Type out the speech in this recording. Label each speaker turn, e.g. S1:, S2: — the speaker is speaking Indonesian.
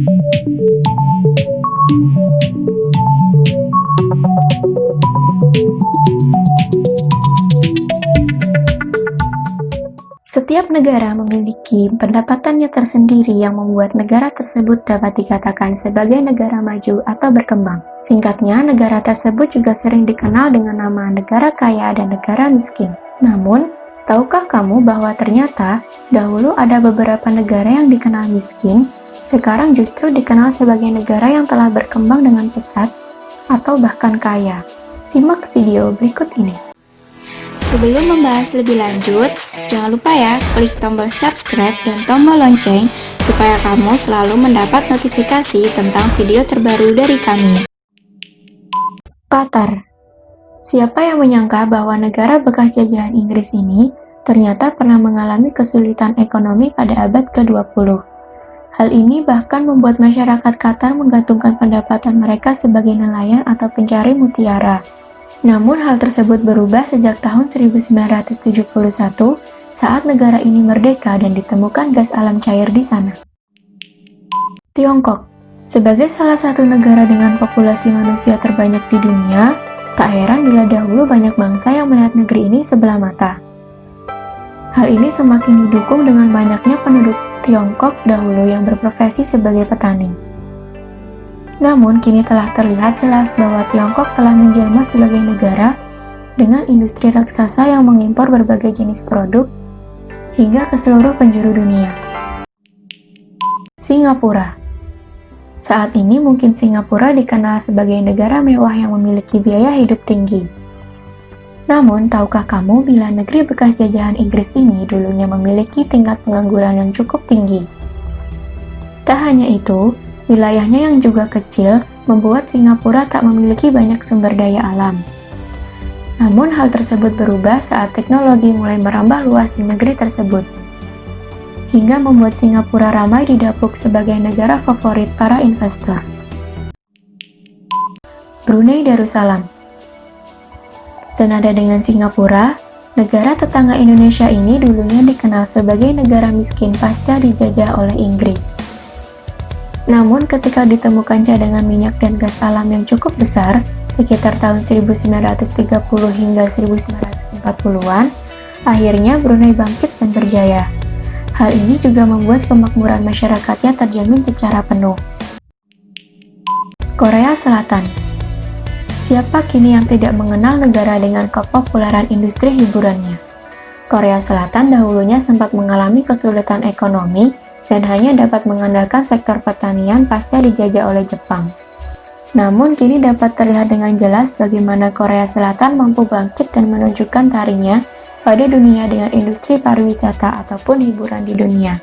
S1: Setiap negara memiliki pendapatannya tersendiri yang membuat negara tersebut dapat dikatakan sebagai negara maju atau berkembang. Singkatnya, negara tersebut juga sering dikenal dengan nama negara kaya dan negara miskin. Namun, tahukah kamu bahwa ternyata dahulu ada beberapa negara yang dikenal miskin, sekarang justru dikenal sebagai negara yang telah berkembang dengan pesat atau bahkan kaya? Simak video berikut ini.
S2: Sebelum membahas lebih lanjut, jangan lupa ya klik tombol subscribe dan tombol lonceng supaya kamu selalu mendapat notifikasi tentang video terbaru dari kami.
S1: Qatar. Siapa yang menyangka bahwa negara bekas jajahan Inggris ini ternyata pernah mengalami kesulitan ekonomi pada abad ke-20. Hal ini bahkan membuat masyarakat Qatar menggantungkan pendapatan mereka sebagai nelayan atau pencari mutiara. Namun hal tersebut berubah sejak tahun 1971 saat negara ini merdeka dan ditemukan gas alam cair di sana. Tiongkok. Sebagai salah satu negara dengan populasi manusia terbanyak di dunia, tak heran bila dahulu banyak bangsa yang melihat negeri ini sebelah mata. Hal ini semakin didukung dengan banyaknya penduduk Tiongkok dahulu yang berprofesi sebagai petani. Namun, kini telah terlihat jelas bahwa Tiongkok telah menjelma sebagai negara dengan industri raksasa yang mengimpor berbagai jenis produk hingga ke seluruh penjuru dunia. Singapura. Saat ini mungkin Singapura dikenal sebagai negara mewah yang memiliki biaya hidup tinggi. Namun, tahukah kamu bila negeri bekas jajahan Inggris ini dulunya memiliki tingkat pengangguran yang cukup tinggi? Tak hanya itu, wilayahnya yang juga kecil membuat Singapura tak memiliki banyak sumber daya alam. Namun hal tersebut berubah saat teknologi mulai merambah luas di negeri tersebut, hingga membuat Singapura ramai didapuk sebagai negara favorit para investor. Brunei Darussalam. Senada dengan Singapura, negara tetangga Indonesia ini dulunya dikenal sebagai negara miskin pasca dijajah oleh Inggris. Namun ketika ditemukan cadangan minyak dan gas alam yang cukup besar, sekitar tahun 1930 hingga 1940-an, akhirnya Brunei bangkit dan berjaya. Hal ini juga membuat kemakmuran masyarakatnya terjamin secara penuh. Korea Selatan. Siapa kini yang tidak mengenal negara dengan kepopuleran industri hiburannya? Korea Selatan dahulunya sempat mengalami kesulitan ekonomi dan hanya dapat mengandalkan sektor pertanian pasca dijajah oleh Jepang. Namun kini dapat terlihat dengan jelas bagaimana Korea Selatan mampu bangkit dan menunjukkan taringnya pada dunia dengan industri pariwisata ataupun hiburan di dunia.